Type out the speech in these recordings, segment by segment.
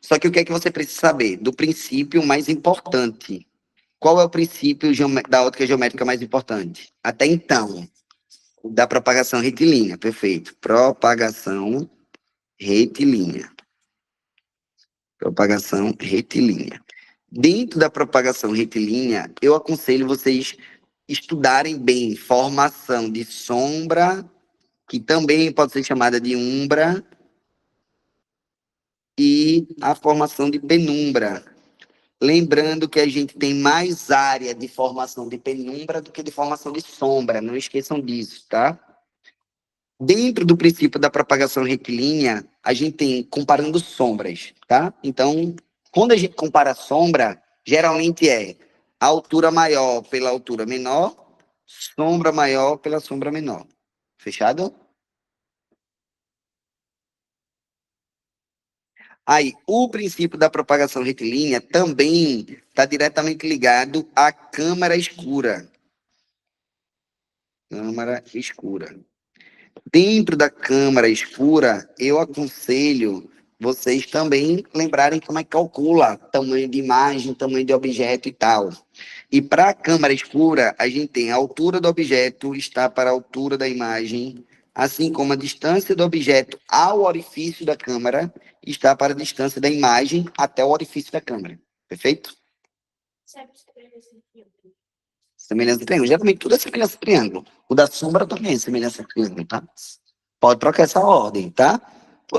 Só que o que é que você precisa saber? Do princípio mais importante. Qual é o princípio da ótica geométrica mais importante? Até então, da propagação retilínea, perfeito. Propagação retilínea. Propagação retilínea. Dentro da propagação retilínea, eu aconselho vocês estudarem bem formação de sombra, que também pode ser chamada de umbra, e a formação de penumbra. Lembrando que a gente tem mais área de formação de penumbra do que de formação de sombra, não esqueçam disso, tá? Dentro do princípio da propagação retilínea, a gente tem comparando sombras, tá? Então, quando a gente compara sombra, geralmente é altura maior pela altura menor, sombra maior pela sombra menor. Fechado? Aí, o princípio da propagação retilínea também está diretamente ligado à câmara escura. Câmara escura. Dentro da câmara escura, eu aconselho vocês também lembrarem como é que calcula tamanho de imagem, tamanho de objeto e tal. E para a câmara escura, a gente tem a altura do objeto está para a altura da imagem, assim como a distância do objeto ao orifício da câmera está para a distância da imagem até o orifício da câmera. Perfeito? Semelhança de triângulo. Geralmente tudo é semelhança de triângulo. O da sombra também é semelhança de triângulo, tá? Pode trocar essa ordem, tá?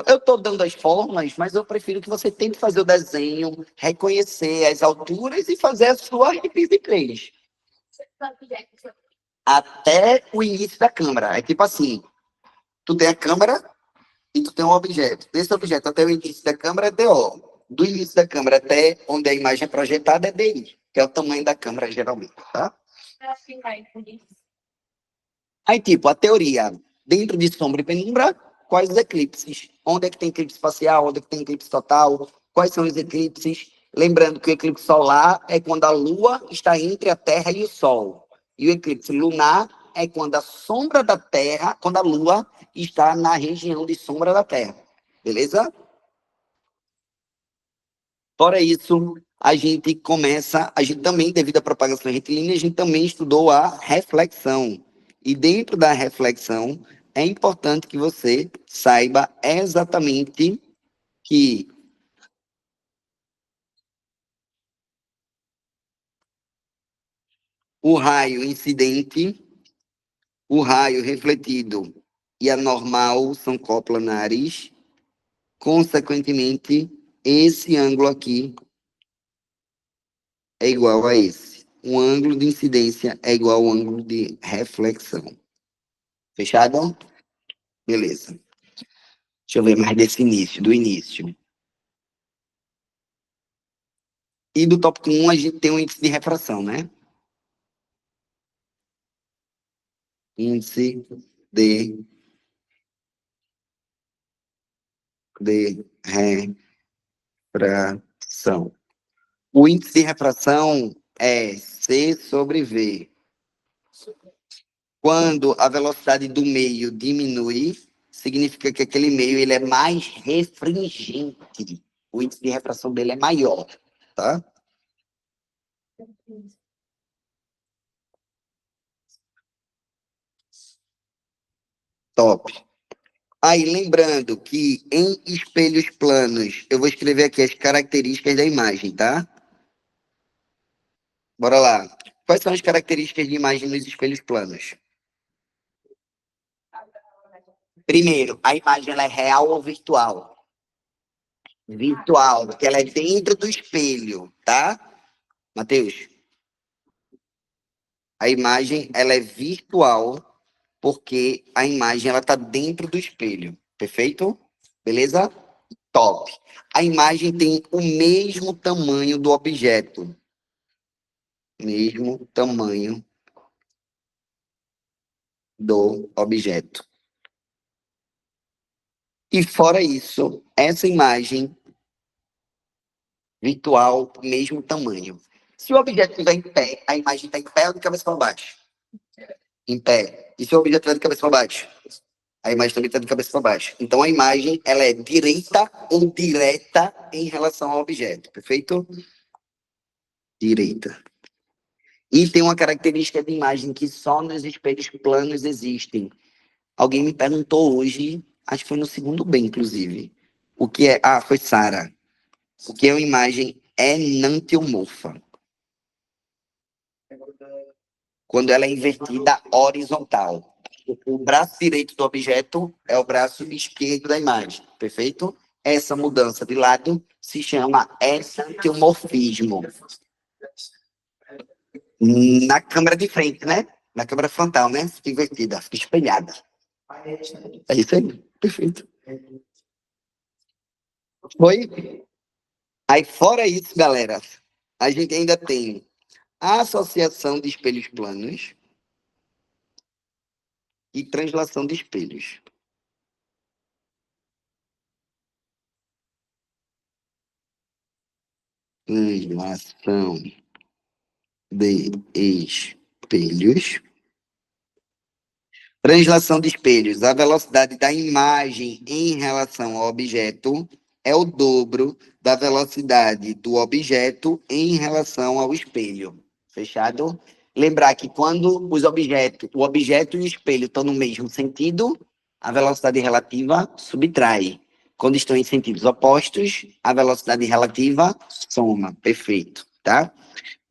Eu estou dando as fórmulas, mas eu prefiro que você tente fazer o desenho, reconhecer as alturas e fazer a sua reprise de 3. Até o início da câmera. É tipo assim, tu tem a câmera e tu tem um objeto. Desse objeto até o início da câmera é DO. Do início da câmera até onde a imagem é projetada é DI, que é o tamanho da câmera geralmente, tá? Aí, tipo, a teoria, dentro de sombra e penumbra, quais os eclipses? Onde é que tem eclipse parcial? Onde é que tem eclipse total? Quais são os eclipses? Lembrando que o eclipse solar é quando a Lua está entre a Terra e o Sol. E o eclipse lunar é quando a sombra da Terra, quando a Lua está na região de sombra da Terra. Beleza? Fora isso, a gente também, devido à propagação retilínea, a gente também estudou a reflexão. E dentro da reflexão, é importante que você saiba exatamente que o raio incidente, o raio refletido e a normal são coplanares. Consequentemente, esse ângulo aqui é igual a esse. O ângulo de incidência é igual ao ângulo de reflexão. Fechado? Beleza. Deixa eu ver mais desse início, do início. E do tópico 1, a gente tem o índice de refração, né? Índice de refração. O índice de refração é C sobre V. Quando a velocidade do meio diminui, significa que aquele meio ele é mais refringente. O índice de refração dele é maior, tá? Top. Aí, lembrando que em espelhos planos, eu vou escrever aqui as características da imagem, tá? Bora lá. Quais são as características de imagem nos espelhos planos? Primeiro, a imagem ela é real ou virtual? Virtual, porque ela é dentro do espelho, tá? Matheus? A imagem ela é virtual porque a imagem ela tá dentro do espelho. Perfeito? Beleza? Top. A imagem tem o mesmo tamanho do objeto. Mesmo tamanho do objeto. E fora isso, essa imagem virtual, mesmo tamanho. Se o objeto estiver em pé, a imagem está em pé ou de cabeça para baixo? Em pé. E se o objeto estiver de cabeça para baixo? A imagem também está de cabeça para baixo. Então, a imagem ela é direita ou direta em relação ao objeto, perfeito? Direita. E tem uma característica de imagem que só nos espelhos planos existem. Alguém me perguntou hoje, acho que foi no segundo B, inclusive, o que é... Ah, foi Sara. O que é uma imagem enantiomorfa? Quando ela é invertida horizontal. O braço direito do objeto é o braço esquerdo da imagem, perfeito? Essa mudança de lado se chama enantiomorfismo. Na câmera de frente, né? Na câmera frontal, né? Fica invertida, fica espelhada. É isso aí, perfeito. Foi? Aí, fora isso, galera, a gente ainda tem a associação de espelhos planos e translação de espelhos. Translação de espelhos. Translação de espelhos. A velocidade da imagem em relação ao objeto é o dobro da velocidade do objeto em relação ao espelho. Fechado? Lembrar que quando o objeto e o espelho estão no mesmo sentido, a velocidade relativa subtrai. Quando estão em sentidos opostos, a velocidade relativa soma. Perfeito, tá?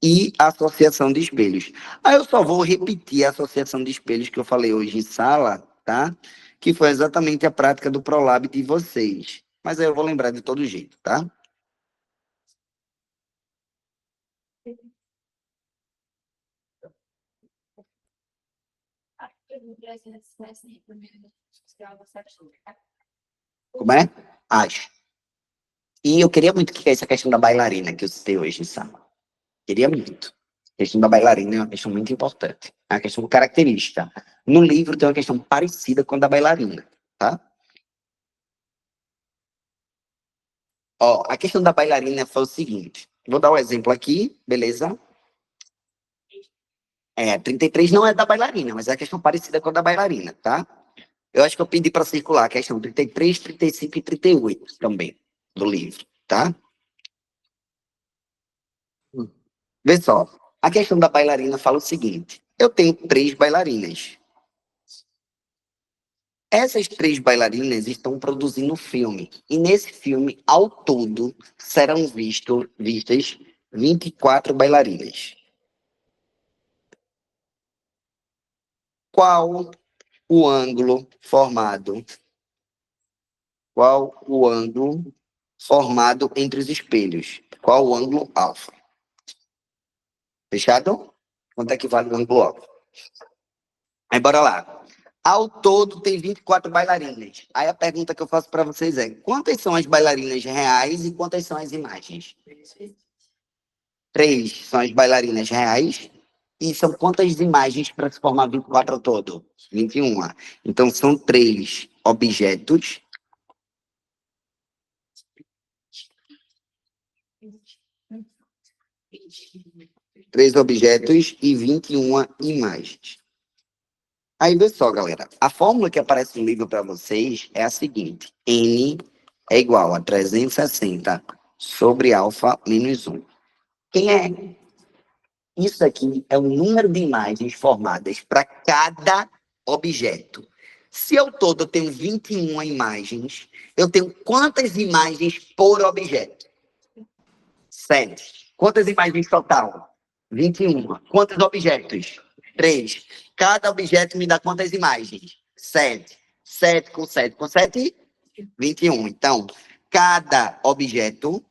E a associação de espelhos. Aí eu só vou repetir a associação de espelhos que eu falei hoje em sala, tá? Que foi exatamente a prática do ProLab de vocês. Mas aí eu vou lembrar de todo jeito, tá? Como é? Acho. E eu queria muito que essa questão da bailarina que eu citei hoje em sala. Queria muito. A questão da bailarina é uma questão muito importante. É uma questão característica. No livro tem uma questão parecida com a da bailarina, tá? Ó, a questão da bailarina foi o seguinte. Vou dar um exemplo aqui, beleza? 33 não é da bailarina, mas é a questão parecida com a da bailarina, tá? Eu acho que eu pedi para circular a questão 33, 35 e 38 também, do livro, tá? Vê só, a questão da bailarina fala o seguinte: eu tenho 3 bailarinas. Essas 3 bailarinas estão produzindo um filme. E nesse filme, ao todo, serão vistas 24 bailarinas. Qual o ângulo formado? Qual o ângulo formado entre os espelhos? Qual o ângulo alfa? Fechado? Quanto é que vale o ângulo alfa? Aí, bora lá. Ao todo, tem 24 bailarinas. Aí a pergunta que eu faço para vocês é: quantas são as bailarinas reais e quantas são as imagens? 3 são as bailarinas reais. E são quantas imagens para se formar 24 ao todo? 21. Então, são 3 objetos. 3 objetos e 21 imagens. Aí, vê só, galera. A fórmula que aparece no livro para vocês é a seguinte. N é igual a 360 sobre alfa menos 1. Quem é? Isso aqui é o número de imagens formadas para cada objeto. Se eu todo tenho 21 imagens, eu tenho quantas imagens por objeto? 7. Quantas imagens total? 21. Quantos objetos? 3. Cada objeto me dá quantas imagens? 7. 7 com 7 com 7, 21. Então, cada objeto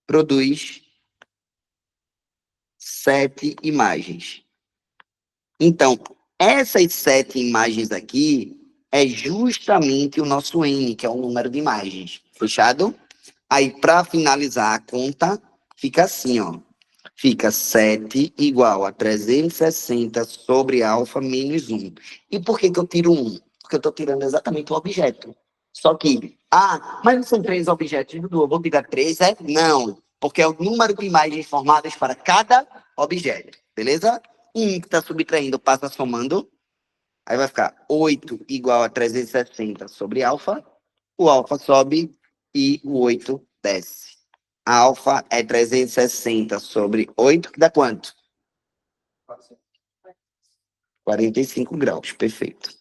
produz 7 imagens. Então, essas 7 imagens aqui é justamente o nosso N, que é o número de imagens. Fechado? Aí, para finalizar a conta, fica assim, ó. Fica 7 igual a 360 sobre alfa menos 1. E por que que eu tiro 1? Porque eu estou tirando exatamente o objeto. Só que, mas não são 3 objetos, Dudu, eu vou tirar 3, é? Não, porque é o número de imagens formadas para cada objeto, beleza? 1 que está subtraindo passa somando. Aí vai ficar 8 igual a 360 sobre alfa. O alfa sobe e o 8 desce. A alfa é 360 sobre 8, que dá quanto? 45 graus, perfeito.